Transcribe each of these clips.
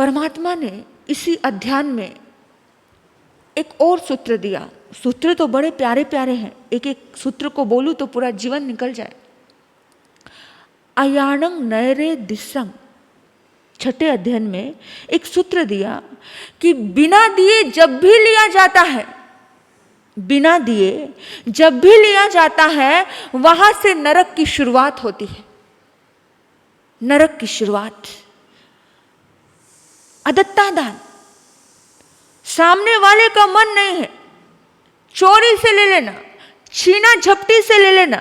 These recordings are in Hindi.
परमात्मा ने इसी अध्यान में एक और सूत्र दिया। सूत्र तो बड़े प्यारे प्यारे हैं, एक एक सूत्र को बोलूं तो पूरा जीवन निकल जाए। अयाणं नयरे दिशं, छठे अध्ययन में एक सूत्र दिया कि बिना दिए जब भी लिया जाता है, बिना दिए जब भी लिया जाता है, वहां से नरक की शुरुआत होती है। नरक की शुरुआत। अदत्ता दान, सामने वाले का मन नहीं है, चोरी से ले लेना, छीना झपटी से ले लेना,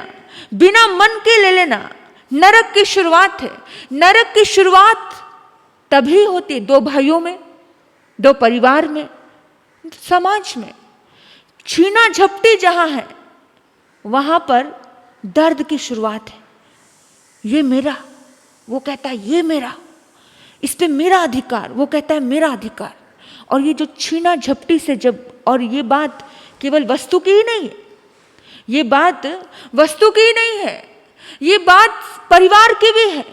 बिना मन के ले लेना, नरक की शुरुआत है। नरक की शुरुआत तभी होती दो भाइयों में, दो परिवार में, समाज में। छीना झपटी जहां है वहां पर दर्द की शुरुआत है। ये मेरा, वो कहता है ये मेरा, इस पे मेरा अधिकार, वो कहता है मेरा अधिकार। और ये जो छीना झपटी से जब, और ये बात केवल वस्तु की ही नहीं है, ये बात वस्तु की ही नहीं है, ये बात परिवार की भी है।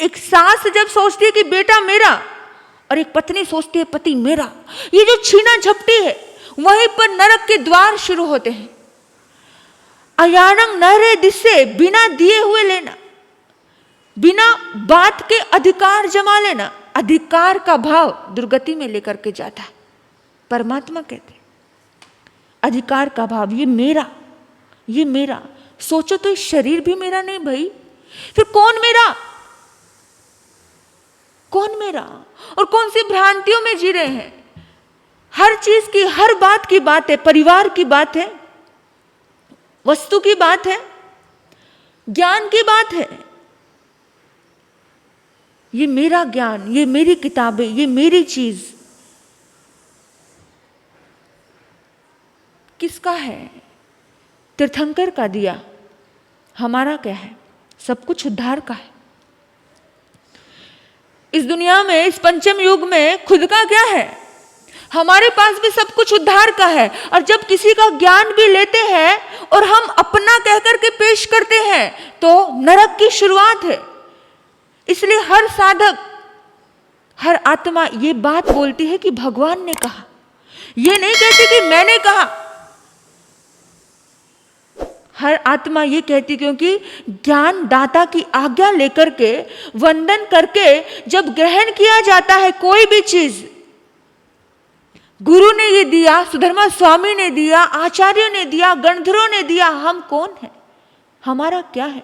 एक सास जब सोचती है कि बेटा मेरा, और एक पत्नी सोचती है पति मेरा, ये जो छीना झपटी है, वहीं पर नरक के द्वार शुरू होते हैं। अयाणं नयरे दिशे, बिना दिए हुए लेना, बिना बात के अधिकार जमा लेना। अधिकार का भाव दुर्गति में लेकर के जाता है। परमात्मा कहते हैं अधिकार का भाव, ये मेरा, ये मेरा। सोचो तो इस शरीर भी मेरा नहीं भाई, फिर कौन मेरा, कौन मेरा? और कौन सी भ्रांतियों में जी रहे हैं। हर चीज की, हर बात की बात है, परिवार की बात है, वस्तु की बात है, ज्ञान की बात है। ये मेरा ज्ञान, ये मेरी किताबें, ये मेरी चीज किसका है? तीर्थंकर का दिया, हमारा क्या है? सब कुछ उद्धार का है। इस दुनिया में, इस पंचम युग में खुद का क्या है? हमारे पास भी सब कुछ उद्धार का है। और जब किसी का ज्ञान भी लेते हैं और हम अपना कहकर के पेश करते हैं, तो नरक की शुरुआत है। इसलिए हर साधक, हर आत्मा ये बात बोलती है कि भगवान ने कहा, ये नहीं कहती कि मैंने कहा। हर आत्मा ये कहती, क्योंकि ज्ञान दाता की आज्ञा लेकर के, वंदन करके जब ग्रहण किया जाता है कोई भी चीज, गुरु ने ये दिया, सुधर्मा स्वामी ने दिया, आचार्यों ने दिया, गणधरों ने दिया, हम कौन है? हमारा क्या है?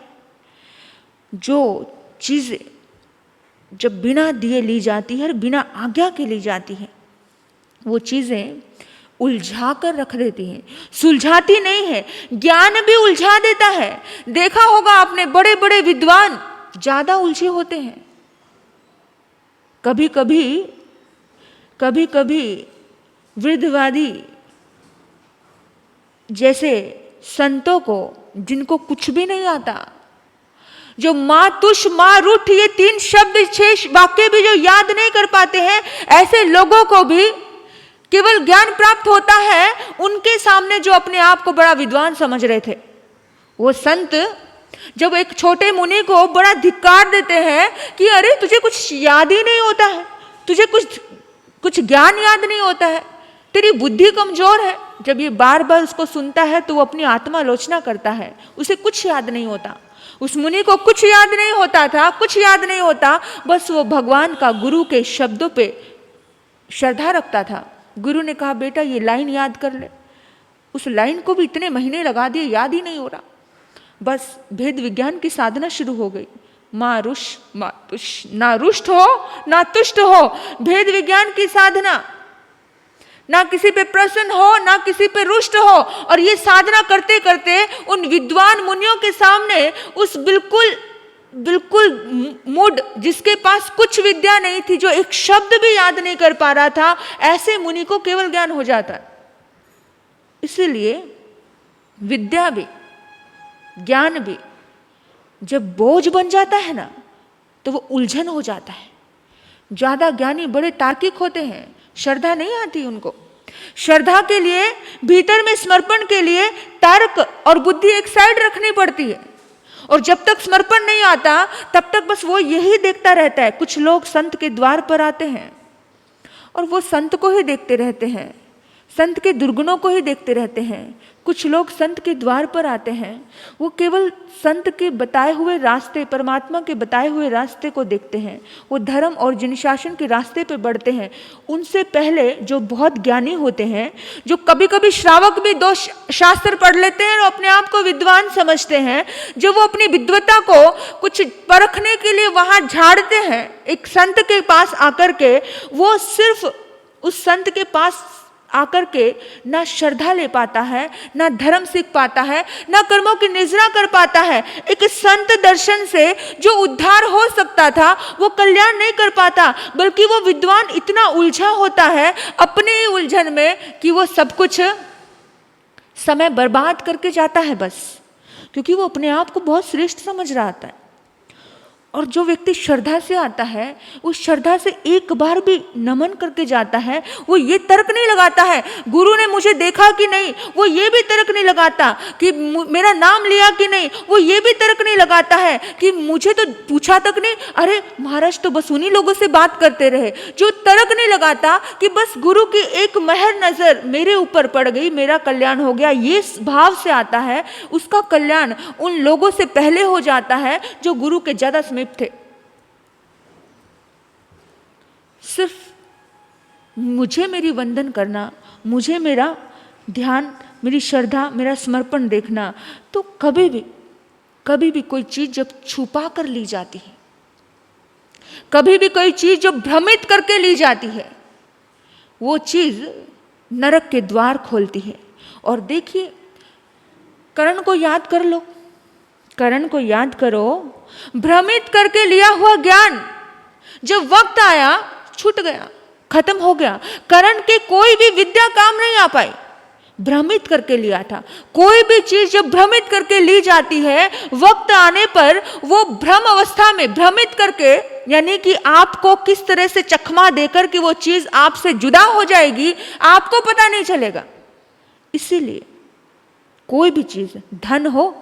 जो चीजें जब बिना दिए ली जाती है, बिना आज्ञा के ली जाती है, वो चीजें उलझा कर रख देती हैं, सुलझाती नहीं है। ज्ञान भी उलझा देता है। देखा होगा आपने, बड़े बड़े विद्वान ज्यादा उलझे होते हैं। कभी कभी वृद्धवादी जैसे संतों को, जिनको कुछ भी नहीं आता, जो माँ तुष, माँ रूठ, ये 3 शब्द, 6 वाक्य भी जो याद नहीं कर पाते हैं, ऐसे लोगों को भी केवल ज्ञान प्राप्त होता है। उनके सामने जो अपने आप को बड़ा विद्वान समझ रहे थे, वो संत जब एक छोटे मुनि को बड़ा धिक्कार देते हैं कि अरे तुझे कुछ याद ही नहीं होता है, तुझे कुछ ज्ञान याद नहीं होता है, तेरी बुद्धि कमजोर है। जब ये बार बार उसको सुनता है तो वो अपनी आत्मालोचना करता है, उसे कुछ याद नहीं होता। उस मुनि को कुछ याद नहीं होता था, कुछ याद नहीं होता, बस वो भगवान का, गुरु के शब्दों पे श्रद्धा रखता था। गुरु ने कहा बेटा ये लाइन याद कर ले। उस लाइन को भी इतने महीने लगा दिए, याद ही नहीं हो रहा। बस भेद विज्ञान की साधना शुरू हो गई। माँ रुष, माँ तुष, ना रुष्ट हो ना तुष्ट हो, भेद विज्ञान की साधना। ना किसी पे प्रसन्न हो, ना किसी पे रुष्ट हो। और ये साधना करते करते उन विद्वान मुनियों के सामने उस बिल्कुल मूड, जिसके पास कुछ विद्या नहीं थी, जो एक शब्द भी याद नहीं कर पा रहा था, ऐसे मुनि को केवल ज्ञान हो जाता है। इसीलिए विद्या भी, ज्ञान भी जब बोझ बन जाता है ना, तो वो उलझन हो जाता है। ज्यादा ज्ञानी बड़े तार्किक होते हैं, श्रद्धा नहीं आती उनको। श्रद्धा के लिए, भीतर में समर्पण के लिए तर्क और बुद्धि एक साइड रखनी पड़ती है। और जब तक समर्पण नहीं आता तब तक बस वो यही देखता रहता है। कुछ लोग संत के द्वार पर आते हैं और वो संत को ही देखते रहते हैं, संत के दुर्गुणों को ही देखते रहते हैं। कुछ लोग संत के द्वार पर आते हैं, वो केवल संत के बताए हुए रास्ते, परमात्मा के बताए हुए रास्ते को देखते हैं, वो धर्म और जिनशासन के रास्ते पर बढ़ते हैं। उनसे पहले जो बहुत ज्ञानी होते हैं, जो कभी कभी श्रावक भी 2 शास्त्र पढ़ लेते हैं और अपने आप को विद्वान समझते हैं, जो वो अपनी विद्वता को कुछ परखने के लिए वहां झाड़ते हैं एक संत के पास आकर के, वो सिर्फ उस संत के पास आकर के ना श्रद्धा ले पाता है, ना धर्म सीख पाता है, ना कर्मों की निजरा कर पाता है। एक संत दर्शन से जो उद्धार हो सकता था वो कल्याण नहीं कर पाता, बल्कि वो विद्वान इतना उलझा होता है अपने ही उलझन में कि वो सब कुछ समय बर्बाद करके जाता है बस, क्योंकि वो अपने आप को बहुत श्रेष्ठ समझ रहा था। और जो व्यक्ति श्रद्धा से आता है, उस श्रद्धा से एक बार भी नमन करके जाता है, वो ये तर्क नहीं लगाता है गुरु ने मुझे देखा कि नहीं, वो ये भी तर्क नहीं लगाता कि मेरा नाम लिया कि नहीं, वो ये भी तर्क नहीं लगाता है कि मुझे तो पूछा तक नहीं, अरे महाराज तो बस उन्हीं लोगों से बात करते रहे। जो तर्क नहीं लगाता कि बस गुरु की एक मेहर नजर मेरे ऊपर पड़ गई, मेरा कल्याण हो गया, ये भाव से आता है, उसका कल्याण उन लोगों से पहले हो जाता है जो गुरु के ज्यादा थे। सिर्फ मुझे मेरी वंदन करना, मुझे मेरा ध्यान, मेरी श्रद्धा, मेरा समर्पण देखना, तो कभी भी कोई चीज जब छुपा कर ली जाती है, कभी भी कोई चीज जब भ्रमित करके ली जाती है, वो चीज नरक के द्वार खोलती है। और देखिए, कर्ण को याद कर लो, कर्ण को याद करो, भ्रमित करके लिया हुआ ज्ञान जब वक्त आया छूट गया, खत्म हो गया। कर्ण के कोई भी विद्या काम नहीं आ पाई, भ्रमित करके लिया था। कोई भी चीज जब भ्रमित करके ली जाती है, वक्त आने पर वो भ्रम अवस्था में भ्रमित करके, यानी कि आपको किस तरह से चकमा देकर कि वो चीज आपसे जुदा हो जाएगी, आपको पता नहीं चलेगा। इसीलिए कोई भी चीज, धन हो,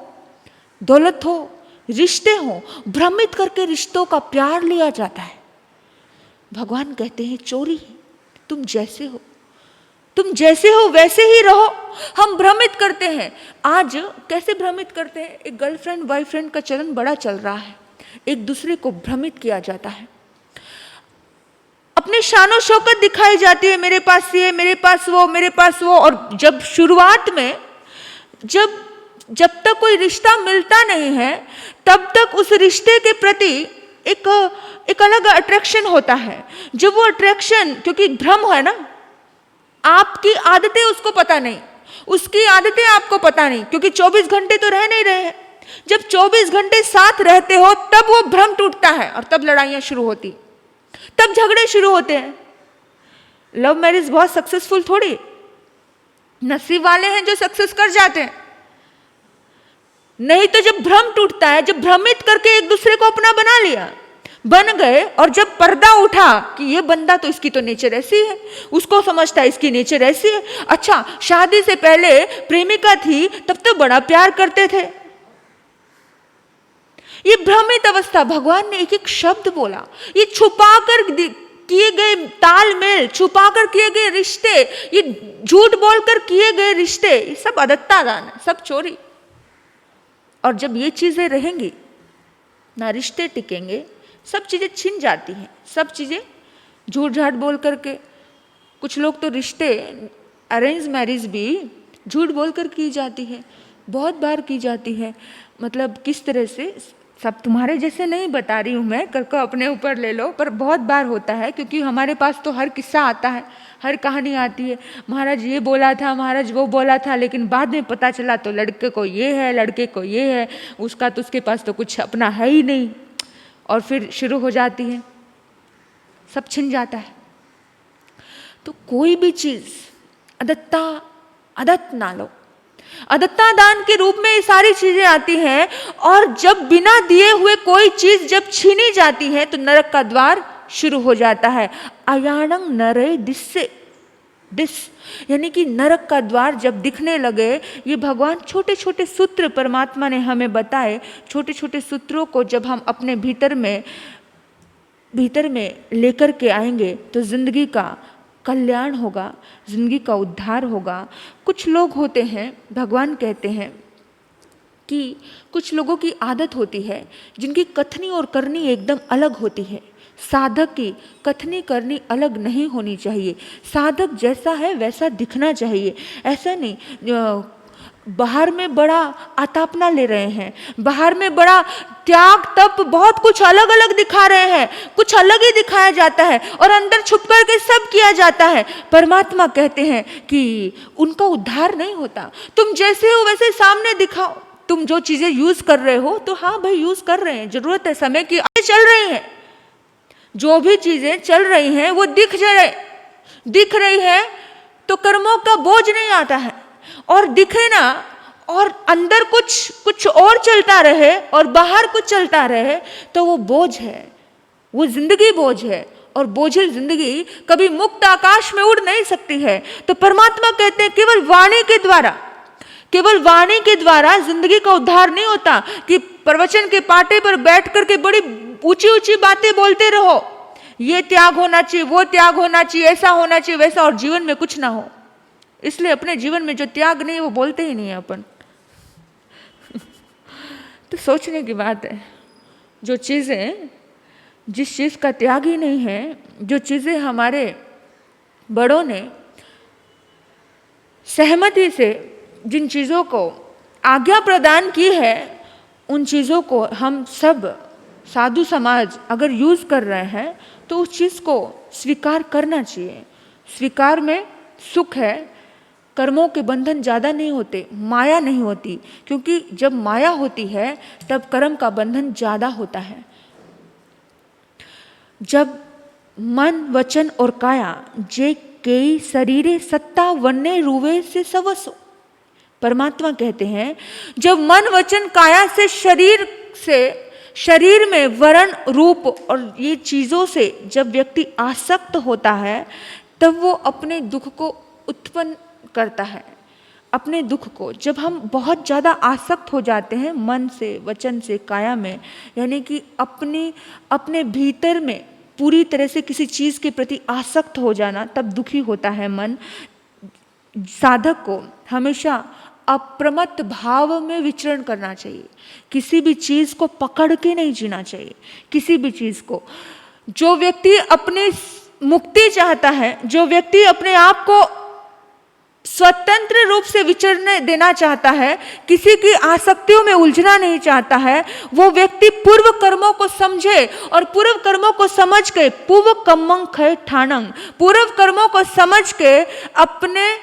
दौलत हो, रिश्ते हो, भ्रमित करके रिश्तों का प्यार लिया जाता है। भगवान कहते हैं चोरी है, तुम जैसे हो वैसे ही रहो। हम भ्रमित करते हैं। आज कैसे भ्रमित करते हैं? एक गर्लफ्रेंड बॉयफ्रेंड का चलन बड़ा चल रहा है, एक दूसरे को भ्रमित किया जाता है, अपनी शानो शौकत दिखाई जाती है, मेरे पास ये, मेरे पास वो, मेरे पास वो। और जब शुरुआत में जब तक कोई रिश्ता मिलता नहीं है, तब तक उस रिश्ते के प्रति एक अलग अट्रैक्शन होता है। जब वो अट्रैक्शन, क्योंकि भ्रम है ना, आपकी आदतें उसको पता नहीं, उसकी आदतें आपको पता नहीं, क्योंकि 24 घंटे तो रह नहीं रहे हैं। जब 24 घंटे साथ रहते हो तब वो भ्रम टूटता है और तब लड़ाइयां शुरू होती, तब झगड़े शुरू होते हैं। लव मैरिज बहुत सक्सेसफुल थोड़ी, नसीब वाले हैं जो सक्सेस कर जाते हैं। नहीं तो जब भ्रम टूटता है, जब भ्रमित करके एक दूसरे को अपना बन गए, और जब पर्दा उठा कि ये बंदा तो, इसकी तो नेचर ऐसी है, उसको समझता है इसकी नेचर ऐसी है। अच्छा, शादी से पहले प्रेमिका थी तब तो बड़ा प्यार करते थे। ये भ्रमित अवस्था, भगवान ने एक एक शब्द बोला, ये छुपाकर किए गए तालमेल, छुपाकर किए गए रिश्ते, ये झूठ बोलकर किए गए रिश्ते, ये सब अदत्ता दान है, सब चोरी। और जब ये चीजें रहेंगी ना, रिश्ते टिकेंगे, सब चीजें छिन जाती हैं, सब चीजें झूठ झाट बोल करके। कुछ लोग तो रिश्ते, अरेंज मैरिज भी झूठ बोलकर की जाती है, बहुत बार की जाती है। मतलब किस तरह से, सब तुम्हारे जैसे नहीं बता रही हूँ मैं, कर को अपने ऊपर ले लो, पर बहुत बार होता है, क्योंकि हमारे पास तो हर किस्सा आता है, हर कहानी आती है। महाराज ये बोला था, महाराज वो बोला था, लेकिन बाद में पता चला तो लड़के को ये है, लड़के को ये है, उसका तो उसके पास तो कुछ अपना है ही नहीं। और फिर शुरू हो जाती है, सब छिन जाता है। तो कोई भी चीज अदत्त ना लो। अदत्ता दान के रूप में ये सारी चीजें आती हैं। और जब बिना दिए हुए कोई चीज जब छीनी जाती है तो नरक का द्वार शुरू हो जाता है। अयाणं नरे दिस्से, डिस, यानी कि नरक का द्वार जब दिखने लगे, ये भगवान छोटे छोटे सूत्र परमात्मा ने हमें बताए। छोटे छोटे सूत्रों को जब हम अपने भीतर में लेकर के आएंगे तो जिंदगी का कल्याण होगा, जिंदगी का उद्धार होगा। कुछ लोग होते हैं, भगवान कहते हैं कि कुछ लोगों की आदत होती है जिनकी कथनी और करनी एकदम अलग होती है। साधक की कथनी करनी अलग नहीं होनी चाहिए। साधक जैसा है वैसा दिखना चाहिए। ऐसा नहीं बाहर में बड़ा आतापना ले रहे हैं, बाहर में बड़ा त्याग तप बहुत कुछ अलग अलग दिखा रहे हैं, कुछ अलग ही दिखाया जाता है और अंदर छुप करके सब किया जाता है। परमात्मा कहते हैं कि उनका उद्धार नहीं होता। तुम जैसे हो वैसे सामने दिखाओ। तुम जो चीजें यूज कर रहे हो तो हाँ भाई यूज कर रहे हैं, जरूरत है समय की, चल रही है। जो भी चीजें चल रही हैं वो दिख रही है तो कर्मों का बोझ नहीं आता है। और दिखे ना, और अंदर कुछ और चलता रहे और बाहर कुछ चलता रहे तो वो बोझ है, वो जिंदगी बोझ है। और बोझिल जिंदगी कभी मुक्त आकाश में उड़ नहीं सकती है। तो परमात्मा कहते हैं केवल वाणी के द्वारा जिंदगी का उद्धार नहीं होता कि प्रवचन के पाटे पर बैठ करके बड़ी ऊंची ऊंची बातें बोलते रहो, ये त्याग होना चाहिए, वो त्याग होना चाहिए, ऐसा होना चाहिए, वैसा, और जीवन में कुछ ना हो। इसलिए अपने जीवन में जो त्याग नहीं वो बोलते ही नहीं है अपन। तो सोचने की बात है, जो चीज़ें, जिस चीज़ का त्याग ही नहीं है, जो चीज़ें हमारे बड़ों ने सहमति से जिन चीज़ों को आज्ञा प्रदान की है, उन चीज़ों को हम सब साधु समाज अगर यूज़ कर रहे हैं तो उस चीज़ को स्वीकार करना चाहिए। स्वीकार में सुख है। कर्मों के बंधन ज़्यादा नहीं होते, माया नहीं होती, क्योंकि जब माया होती है तब कर्म का बंधन ज़्यादा होता है। जब मन वचन और काया जे कई शरीरे सत्ता वन्ने रूवे से सवसो, परमात्मा कहते हैं जब मन वचन काया से शरीर में वर्ण रूप और ये चीज़ों से जब व्यक्ति आसक्त होता है तब वो अपने दुख को उत्पन्न करता है। अपने दुख को जब हम बहुत ज़्यादा आसक्त हो जाते हैं मन से वचन से काया में, यानी कि अपने भीतर में पूरी तरह से किसी चीज़ के प्रति आसक्त हो जाना, तब दुखी होता है मन। साधक को हमेशा अप्रमत्त भाव में विचरण करना चाहिए। किसी भी चीज़ को पकड़ के नहीं जीना चाहिए। किसी भी चीज़ को, जो व्यक्ति अपनी मुक्ति चाहता है, जो व्यक्ति अपने आप को स्वतंत्र रूप से विचरने देना चाहता है, किसी की आसक्तियों में उलझना नहीं चाहता है, वो व्यक्ति पूर्व कर्मों को समझे और पूर्व कर्मों को समझ के पूर्व कम्मं खय ठाणंग, पूर्व कर्मों को समझ के अपने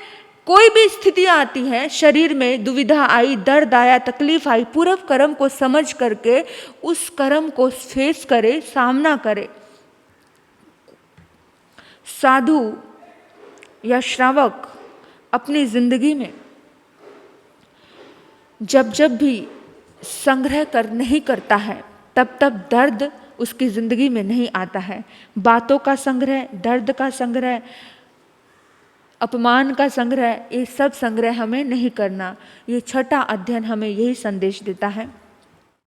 कोई भी स्थिति आती है, शरीर में दुविधा आई, दर्द आया, तकलीफ आई, पूर्व कर्म को समझ करके उस कर्म को फेस करे, सामना करे। साधु या श्रावक अपनी जिंदगी में जब भी संग्रह नहीं करता है तब दर्द उसकी जिंदगी में नहीं आता है। बातों का संग्रह, दर्द का संग्रह, अपमान का संग्रह, ये सब संग्रह हमें नहीं करना। ये छठा अध्ययन हमें यही संदेश देता है।